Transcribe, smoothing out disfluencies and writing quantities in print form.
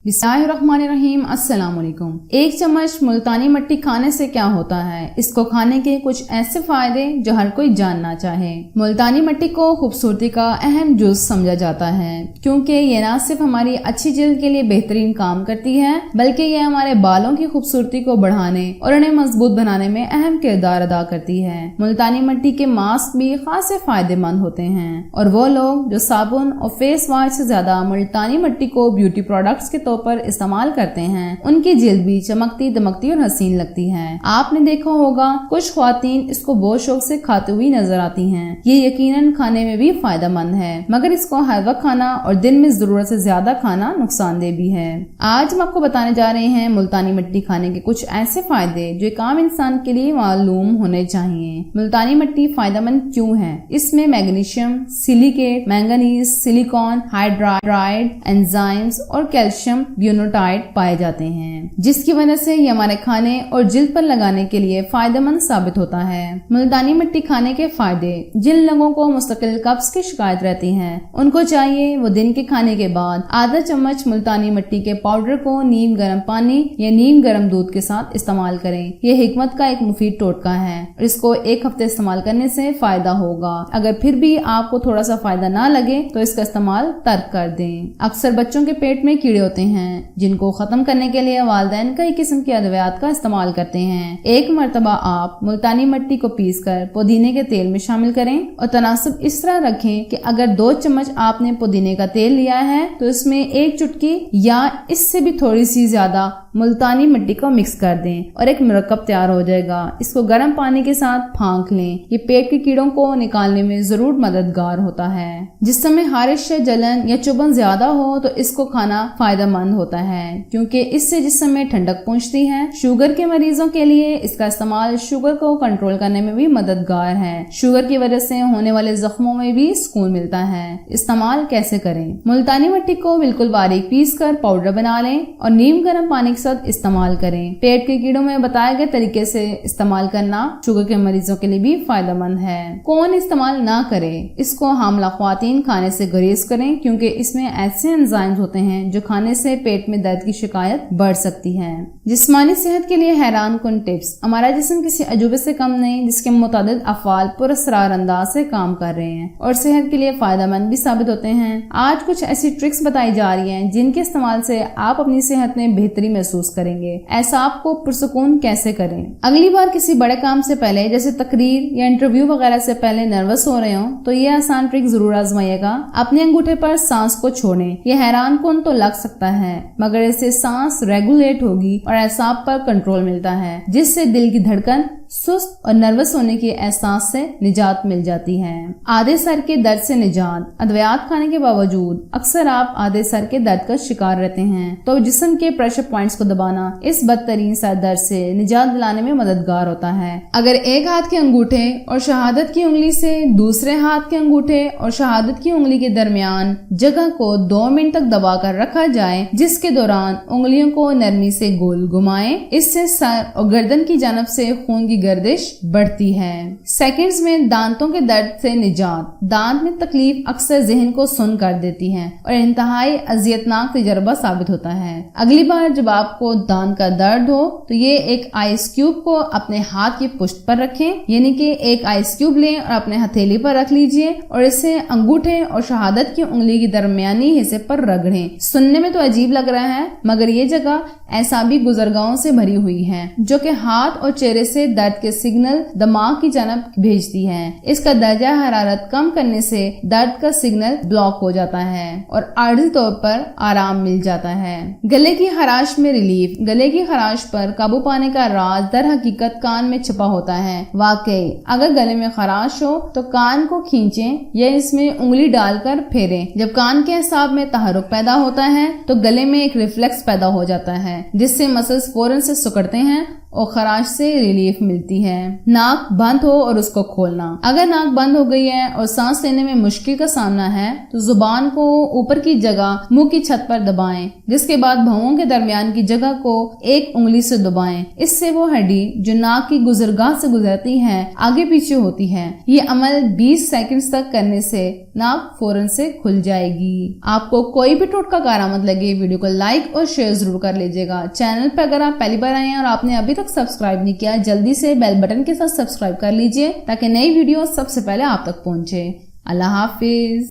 बिस्मिल्लाहिर्रहमानिर्रहीम। अस्सलाम वालेकुम। 1 चम्मच मुल्तानी मट्टी खाने से क्या होता है, इसको खाने के कुछ ऐसे फायदे जो हर कोई जानना चाहे। मुल्तानी मट्टी को खूबसूरती का अहम जुज़ समझा जाता है क्योंकि ये न सिर्फ हमारी अच्छी जिल्द के लिए बेहतरीन काम करती है बल्कि ये हमारे बालों की खूबसूरती को बढ़ाने और उन्हें मजबूत बनाने में अहम किरदार अदा करती है। मुल्तानी मट्टी के मास्क भी खासे फायदेमंद होते हैं और वो लोग जो साबुन और फेस वॉश से ज्यादा मुल्तानी मट्टी को ब्यूटी प्रोडक्ट्स के तौर पर इस्तेमाल करते हैं, उनकी जिल्द भी चमकती दमकती और हसीन लगती है। आपने देखा होगा कुछ ख्वातीन इसको बहुत शौक से खाते हुई नजर आती हैं। ये यकीनन खाने में भी फायदेमंद है मगर इसको हर वक्त खाना और दिन में जरूरत से ज्यादा खाना नुकसानदेह भी है। आज हम आपको बताने जा रहे हैं मुल्तानी मट्टी खाने के कुछ ऐसे फायदे जो एक आम इंसान के लिए मालूम होने चाहिए। मुल्तानी मट्टी फायदेमंद क्यों है? इसमें magnesium, silicate, manganese, silicon, hydride, enzymes और कैल्शियम ब्यूनोटाइड पाए जाते हैं जिसकी वजह से ये हमारे खाने और जिल्द पर लगाने के लिए फायदेमंद साबित होता है। मुल्तानी मट्टी खाने के फायदे। जिन लोगों को मुस्तकिल कब्ज की शिकायत रहती है उनको चाहिए वो दिन के खाने के बाद आधा चम्मच मुल्तानी मट्टी के पाउडर को नीम गर्म पानी या नीम गर्म दूध के साथ इस्तेमाल करें। ये हिकमत का एक मुफीद टोटका है और इसको 1 हफ्ते इस्तेमाल करने से फायदा होगा। अगर फिर भी आपको थोड़ा सा फायदा ना लगे तो इसका इस्तेमाल तर्क कर दें। अक्सर बच्चों के पेट में कीड़े होते हैं जिनको खत्म करने के लिए वालिदैन कई किस्म की अद्वियात का इस्तेमाल करते हैं। एक मर्तबा आप मुल्तानी मट्टी को पीसकर पुदीने के तेल में शामिल करें और तनासब इस तरह रखें कि अगर 2 चम्मच आपने पुदीने का तेल लिया है तो इसमें 1 चुटकी या इससे भी थोड़ी सी ज्यादा मुल्तानी मट्टी को मिक्स कर दें और एक मरकब तैयार हो जाएगा। इसको गर्म पानी के साथ फांक लें। ये पेट के कीड़ों को निकालने में जरूर मददगार होता है। जिस समय हारिश या जलन या चुभन ज्यादा हो तो इसको खाना फायदेमंद होता है क्योंकि इससे जिस्म में ठंडक पहुंचती है। शुगर के मरीजों के लिए इसका इस्तेमाल शुगर को कंट्रोल करने में भी मददगार है। शुगर की वजह से होने वाले जख्मों में भी सुकून मिलता है। इस्तेमाल कैसे करें? मुल्तानी मट्टी को बिल्कुल बारीक पीस कर पाउडर बना लें और नीम गर्म पानी के साथ इस्तेमाल करें। पेट के कीड़ों में बताए गए तरीके से इस्तेमाल करना शुगर के मरीजों के लिए भी फायदेमंद है। कौन इस्तेमाल ना करे? इसको हामला ख्वातीन खाने से गुरेज करें क्योंकि इसमें ऐसे एंजाइम्स होते हैं जो खाने से पेट में दर्द की शिकायत बढ़ सकती है। जिस्मानी सेहत के लिए हैरान कुन टिप्स। हमारा जिस्म किसी अजूबे से कम नहीं जिसके मुतादिद अफाल पुरअसरार अंदाज से काम कर रहे हैं और सेहत के लिए फायदेमंद भी साबित होते हैं। आज कुछ ऐसी ट्रिक्स बताई जा रही हैं जिनके इस्तेमाल से आप अपनी सेहत में बेहतरी महसूस करेंगे। ऐसा आपको पुरसुकून कैसे करें? अगली बार किसी बड़े काम से पहले जैसे तकरीर या इंटरव्यू वगैरह से पहले नर्वस हो रहे हो तो ये आसान ट्रिक जरूर आजमाइएगा। अपने अंगूठे पर सांस को छोड़ें। ये हैरान कुन तो लग सकता है मगर इससे सांस रेगुलेट होगी और एहसास पर कंट्रोल मिलता है जिससे दिल की धड़कन, सुस्त और नर्वस होने के एहसास से निजात मिल जाती है। आधे सर के दर्द से निजात। अद्वियात खाने के बावजूद अक्सर आप आधे सर के दर्द का शिकार रहते हैं तो जिस्म के प्रेशर पॉइंट्स को दबाना इस बदतरीन सर दर्द से निजात दिलाने में मददगार होता है। अगर एक हाथ के अंगूठे और शहादत की उंगली से दूसरे हाथ के अंगूठे और शहादत की उंगली के दरमियान जगह को 2 मिनट तक दबाकर रखा जाए जिसके दौरान उंगलियों को नरमी से गोल घुमाएं, इससे सर और गर्दन की जानब से खून की गर्दिश बढ़ती है। सेकंड्स में दांतों के दर्द से निजात। दांत में तकलीफ अक्सर जहन को सुन कर देती है और इंतहाई अजियतनाक तजर्बा साबित होता है। अगली बार जब आपको दांत का दर्द हो तो ये एक आइस क्यूब को अपने हाथ की पुष्ट पर रखें, यानी कि एक आइस क्यूब लें और अपने हथेली पर रख लीजिए और इसे अंगूठे और शहादत की उंगली की दरमियानी हिस्से पर रगड़ें। सुनने में तो अजीब लग रहा है मगर ये जगह ऐसाबी गुजरगाहों से भरी हुई है जो कि हाथ और चेहरे से दर्द के सिग्नल दिमाग की जानब भेजती है। इसका दर्जा हरारत कम करने से दर्द का सिग्नल ब्लॉक हो जाता है और आर्जी तौर पर आराम मिल जाता है। गले की खराश में रिलीफ। गले की खराश पर काबू पाने का राज दर हकीकत कान में छिपा होता है। वाकई अगर गले में खराश हो तो कान को खींचें या इसमें उंगली डालकर फेरें। जब कान के असाब में तहरुक पैदा होता है तो गले में एक रिफ्लेक्स पैदा हो जाता है जिससे मसल्स फौरन से सिकुड़ते हैं اور خراش سے ریلیف ملتی ہے۔ ناک بند ہو اور اس کو کھولنا۔ اگر ناک بند ہو گئی ہے اور سانس لینے میں مشکل کا سامنا ہے تو زبان کو اوپر کی جگہ منہ کی چھت پر دبائیں، جس کے بعد بھونوں کے درمیان کی جگہ کو ایک انگلی سے دبائیں۔ اس سے وہ ہڈی جو ناک کی گزرگاہ سے گزرتی ہے آگے پیچھے ہوتی ہے۔ یہ عمل 20 سیکنڈز تک کرنے سے ناک فوراً سے کھل جائے گی۔ آپ کو کوئی بھی ٹوٹکا کارآمد لگے ویڈیو کو لائک اور شیئر ضرور کر لیجیے گا۔ چینل پر اگر آپ پہلی بار آئے ہیں اور آپ نے ابھی تک سبسکرائب نہیں کیا، جلدی سے بیل بٹن کے ساتھ سبسکرائب کر لیجیے تاکہ نئی ویڈیو سب سے پہلے آپ تک پہنچے۔ اللہ حافظ۔